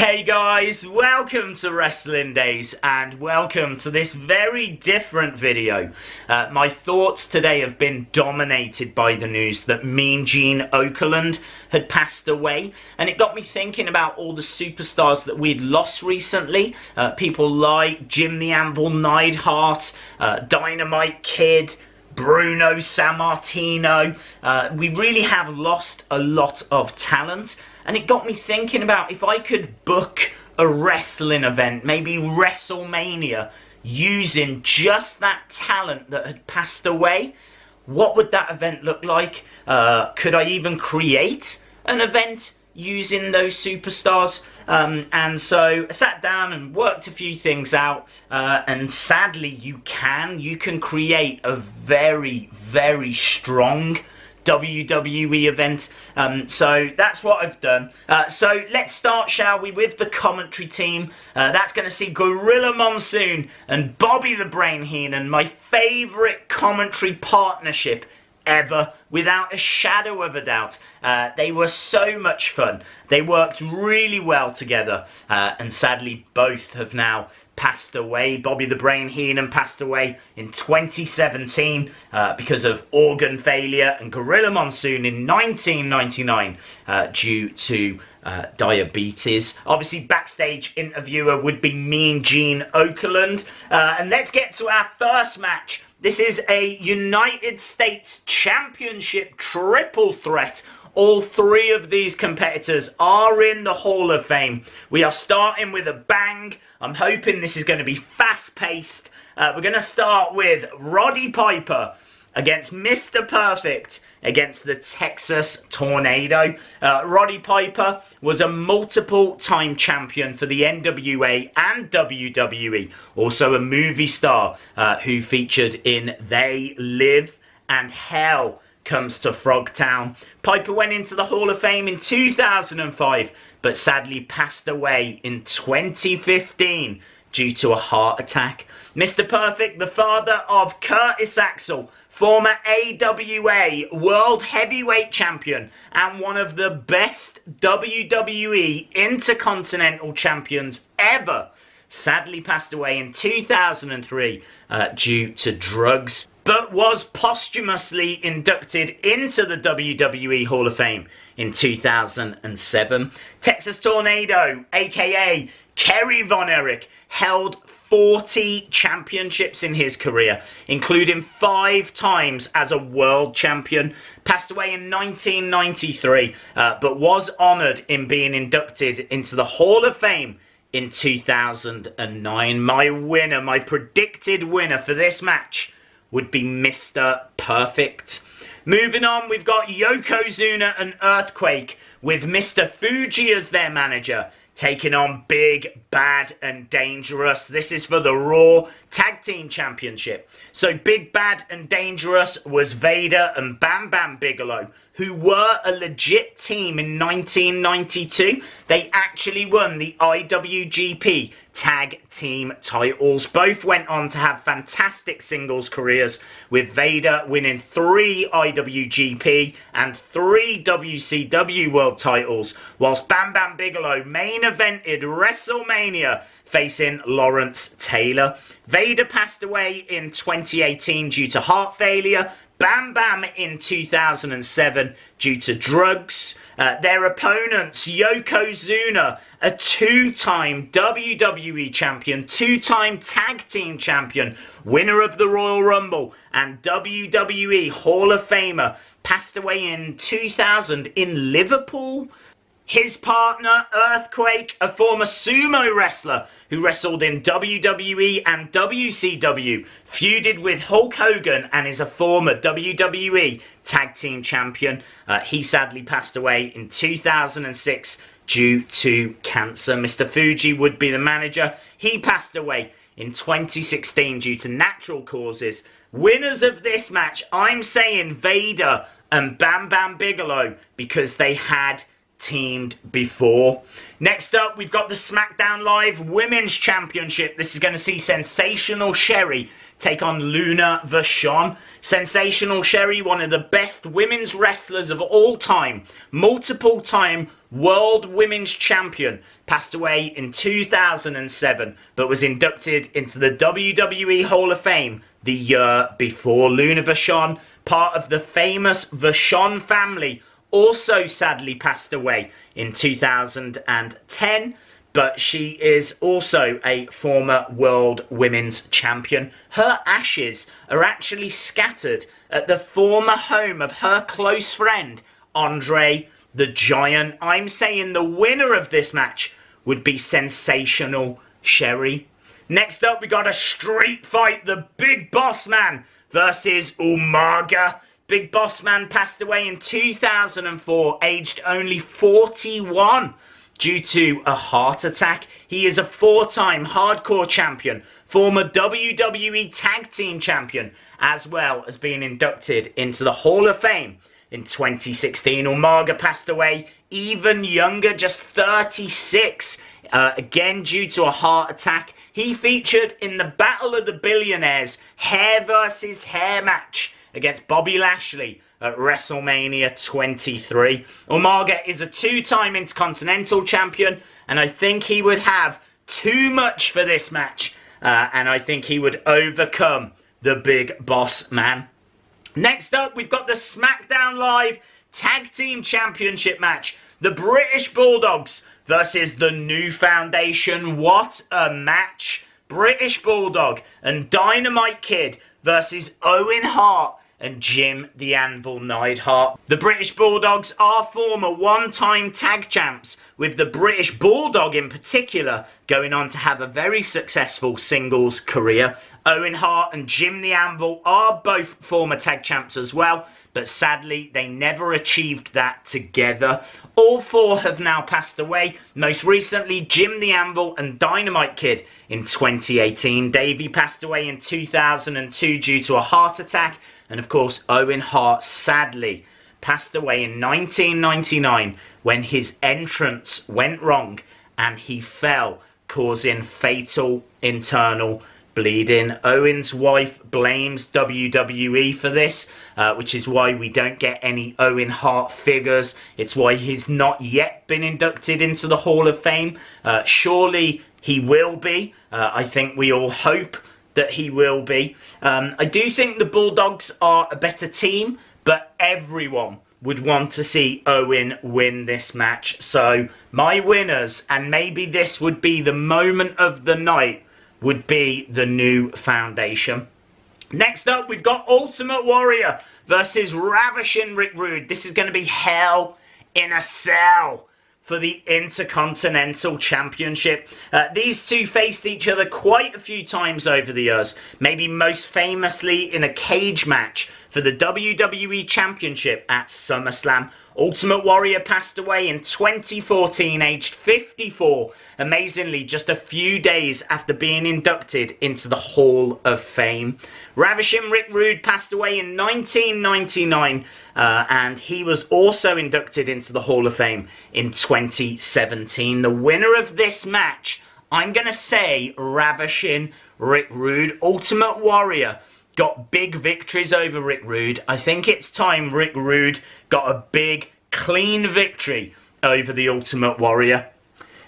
Hey guys, welcome to Wrestling Days and welcome to this very different video. My thoughts today have been dominated by the news that Mean Gene Okerlund had passed away, and it got me thinking about all the superstars that we'd lost recently. People like Jim the Anvil Neidhart, Dynamite Kid, Bruno, Sammartino. We really have lost a lot of talent, and it got me thinking about if I could book a wrestling event, maybe Wrestlemania, using just that talent that had passed away, what would that event look like? Could I even create an event using those superstars? And so I sat down and worked a few things out, and sadly you can create a very, very strong WWE event. So that's what I've done. So let's start, shall we, with the commentary team. That's going to see Gorilla Monsoon and Bobby the Brain Heenan, my favourite commentary partnership ever, without a shadow of a doubt. They were so much fun. They worked really well together, and sadly both have now passed away. Bobby the Brain Heenan passed away in 2017 because of organ failure, and Gorilla Monsoon in 1999 due to diabetes. Obviously, backstage interviewer would be Mean Gene Okerlund. And let's get to our first match. This is a United States Championship triple threat. All three of these competitors are in the Hall of Fame. We are starting with a bang. I'm hoping this is going to be fast-paced. We're going to start with Roddy Piper against Mr. Perfect against the Texas Tornado. Roddy Piper was a multiple-time champion for the NWA and WWE. Also a movie star who featured in They Live and Hell Comes to Frogtown. Piper went into the Hall of Fame in 2005, but sadly passed away in 2015 due to a heart attack. Mr. Perfect, the father of Curtis Axel, former AWA World Heavyweight Champion and one of the best WWE Intercontinental Champions ever, sadly passed away in 2003 due to drugs, but was posthumously inducted into the WWE Hall of Fame in 2007. Texas Tornado, aka Kerry Von Erich, held 40 championships in his career, including 5 times as a world champion. Passed away in 1993, but was honoured in being inducted into the Hall of Fame in 2009. My winner, my predicted winner for this match would be Mr. Perfect. Moving on, we've got Yokozuna and Earthquake with Mr. Fuji as their manager, taking on Big, Bad and Dangerous. This is for the Raw Tag Team Championship. So Big, Bad and Dangerous was Vader and Bam Bam Bigalow, who were a legit team in 1992. They actually won the IWGP Tag Team titles. Both went on to have fantastic singles careers, with Vader winning 3 IWGP and 3 WCW World titles, whilst Bam Bam Bigalow main evented WrestleMania facing Lawrence Taylor. Vader passed away in 2018 due to heart failure. Bam Bam in 2007 due to drugs. Their opponents, Yokozuna, a 2-time WWE champion, 2-time tag team champion, winner of the Royal Rumble, and WWE Hall of Famer, passed away in 2000 in Liverpool. His partner, Earthquake, a former sumo wrestler who wrestled in WWE and WCW, feuded with Hulk Hogan and is a former WWE Tag Team Champion. He sadly passed away in 2006 due to cancer. Mr. Fuji would be the manager. He passed away in 2016 due to natural causes. Winners of this match, I'm saying Vader and Bam Bam Bigalow, because they had teamed before. Next up, we've got the Smackdown Live Women's Championship. This is going to see Sensational Sherri take on Luna Vachon. Sensational Sherri, one of the best women's wrestlers of all time, multiple-time World Women's Champion, passed away in 2007, but was inducted into the WWE Hall of Fame the year before. Luna Vachon, part of the famous Vachon family, also sadly passed away in 2010. But she is also a former World Women's Champion. Her ashes are actually scattered at the former home of her close friend, Andre the Giant. I'm saying the winner of this match would be Sensational Sherri. Next up, we got a street fight. The Big Boss Man versus Umaga. Big Boss Man passed away in 2004, aged only 41. Due to a heart attack. He is a 4-time hardcore champion, former WWE Tag Team Champion, as well as being inducted into the Hall of Fame in 2016. Umaga passed away even younger, just 36, again due to a heart attack. He featured in the Battle of the Billionaires hair versus hair match against Bobby Lashley at WrestleMania 23. Umaga is a 2-time Intercontinental Champion, and I think he would have too much for this match, and I think he would overcome the Big Boss Man. Next up, we've got the Smackdown Live Tag Team Championship match. The British Bulldogs versus the New Foundation. What a match! British Bulldog and Dynamite Kid versus Owen Hart and Jim the Anvil Neidhart. The British Bulldogs are former 1-time tag champs, with the British Bulldog in particular going on to have a very successful singles career. Owen Hart and Jim the Anvil are both former tag champs as well, but sadly they never achieved that together. All 4 have now passed away, most recently Jim the Anvil and Dynamite Kid in 2018. Davey passed away in 2002 due to a heart attack, and of course Owen Hart sadly passed away in 1999 when his entrance went wrong and he fell, causing fatal internal bleeding. Owen's wife blames WWE for this, which is why we don't get any Owen Hart figures. It's why he's not yet been inducted into the Hall of Fame. Surely he will be. I think we all hope that he will be. I do think the Bulldogs are a better team, but everyone would want to see Owen win this match. So my winners, and maybe this would be the moment of the night, would be the New Foundation. Next up, we've got Ultimate Warrior versus Ravishing Rick Rude. This is going to be hell in a cell for the Intercontinental Championship. These two faced each other quite a few times over the years, maybe most famously in a cage match for the WWE Championship at SummerSlam. Ultimate Warrior passed away in 2014, aged 54, amazingly just a few days after being inducted into the Hall of Fame. Ravishing Rick Rude passed away in 1999, and he was also inducted into the Hall of Fame in 2017. The winner of this match, I'm going to say Ravishing Rick Rude. Ultimate Warrior got big victories over Rick Rude. I think it's time Rick Rude got a big, clean victory over the Ultimate Warrior.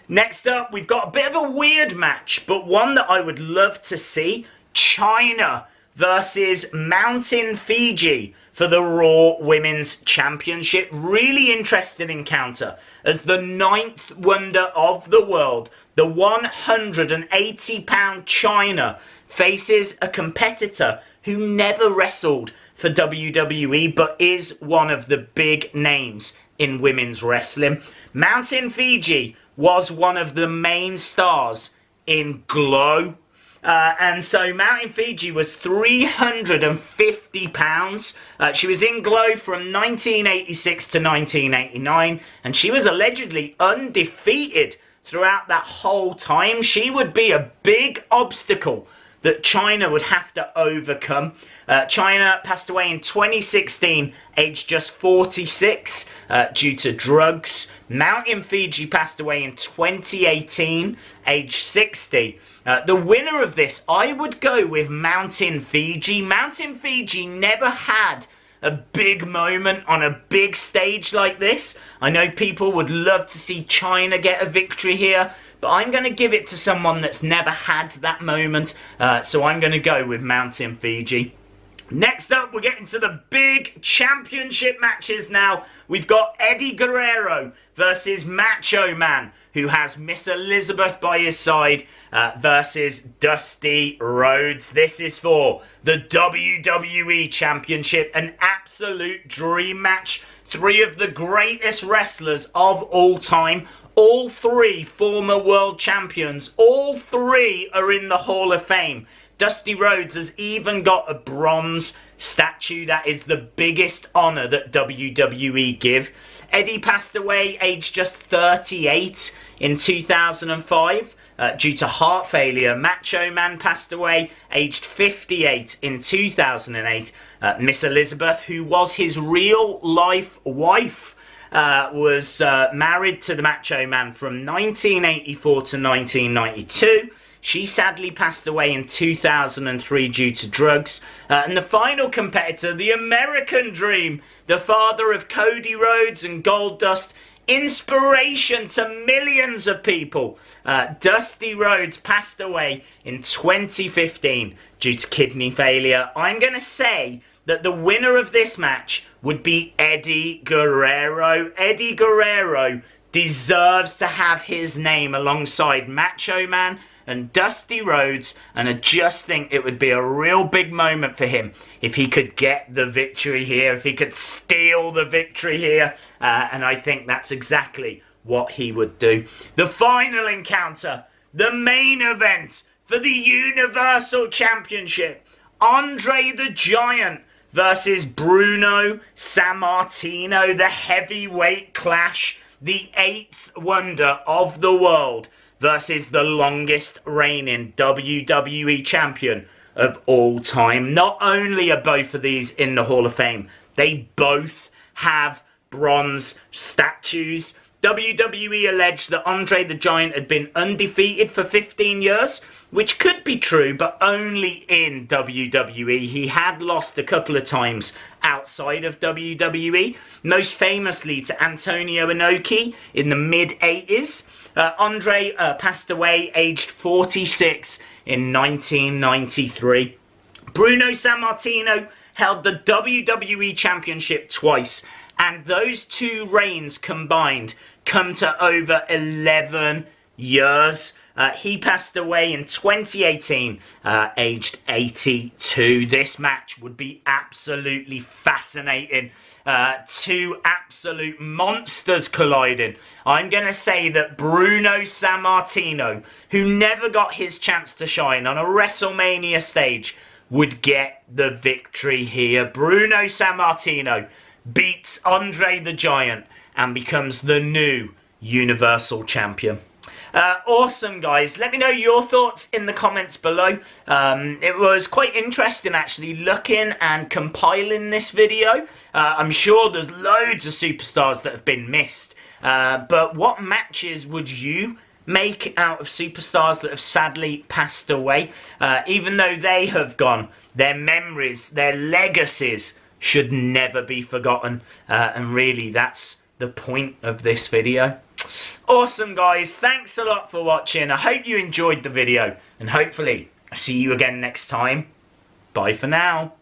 Next up, we've got a bit of a weird match, but one that I would love to see. Chyna versus Mountain Fiji for the Raw Women's Championship. Really interesting encounter as the 9th wonder of the world, the 180-pound Chyna, faces a competitor who never wrestled for WWE but is one of the big names in women's wrestling. Mountain Fiji was one of the main stars in Glow. And so Mountain Fiji was 350 pounds. She was in Glow from 1986 to 1989, and she was allegedly undefeated throughout that whole time. She would be a big obstacle that Chyna would have to overcome. Chyna passed away in 2016, aged just 46, due to drugs. Mountain Fiji passed away in 2018, aged 60. The winner of this, I would go with Mountain Fiji. Mountain Fiji never had a big moment on a big stage like this. I know people would love to see Chyna get a victory here, but I'm going to give it to someone that's never had that moment, so I'm going to go with Mountain Fiji. Next up, we're getting to the big championship matches now. We've got Eddie Guerrero versus Macho Man, who has Miss Elizabeth by his side, versus Dusty Rhodes. This is for the WWE Championship, an absolute dream match. Three of the greatest wrestlers of all time. All three former world champions. All three are in the Hall of Fame. Dusty Rhodes has even got a bronze statue. That is the biggest honour that WWE give. Eddie passed away aged just 38 in 2005 due to heart failure. Macho Man passed away aged 58 in 2008. Miss Elizabeth, who was his real life wife, was married to the Macho Man from 1984 to 1992. She sadly passed away in 2003 due to drugs. And the final competitor, the American Dream, the father of Cody Rhodes and Goldust, inspiration to millions of people. Dusty Rhodes passed away in 2015 due to kidney failure. I'm going to say that the winner of this match would be Eddie Guerrero. Eddie Guerrero deserves to have his name alongside Macho Man and Dusty Rhodes, and I just think it would be a real big moment for him if he could get the victory here, if he could steal the victory here, and I think that's exactly what he would do. The final encounter, the main event for the Universal Championship, Andre the Giant versus Bruno Sammartino, the heavyweight clash, the 8th wonder of the world versus the longest reigning WWE champion of all time. Not only are both of these in the Hall of Fame, they both have bronze statues. WWE alleged that Andre the Giant had been undefeated for 15 years, which could be true, but only in WWE. He had lost a couple of times outside of WWE, most famously to Antonio Inoki in the mid-80s. Andre passed away aged 46 in 1993. Bruno Sammartino held the WWE Championship twice, and those two reigns combined come to over 11 years. He passed away in 2018, aged 82. This match would be absolutely fascinating. Two absolute monsters colliding. I'm going to say that Bruno Sammartino, who never got his chance to shine on a WrestleMania stage, would get the victory here. Bruno Sammartino beats Andre the Giant and becomes the new Universal Champion. Awesome, guys. Let me know your thoughts in the comments below. It was quite interesting actually looking and compiling this video. I'm sure there's loads of superstars that have been missed. But what matches would you make out of superstars that have sadly passed away? Even though they have gone, their memories, their legacies should never be forgotten. And really, that's the point of this video. Awesome, guys. Thanks a lot for watching. I hope you enjoyed the video, and hopefully I'll see you again next time. Bye for now.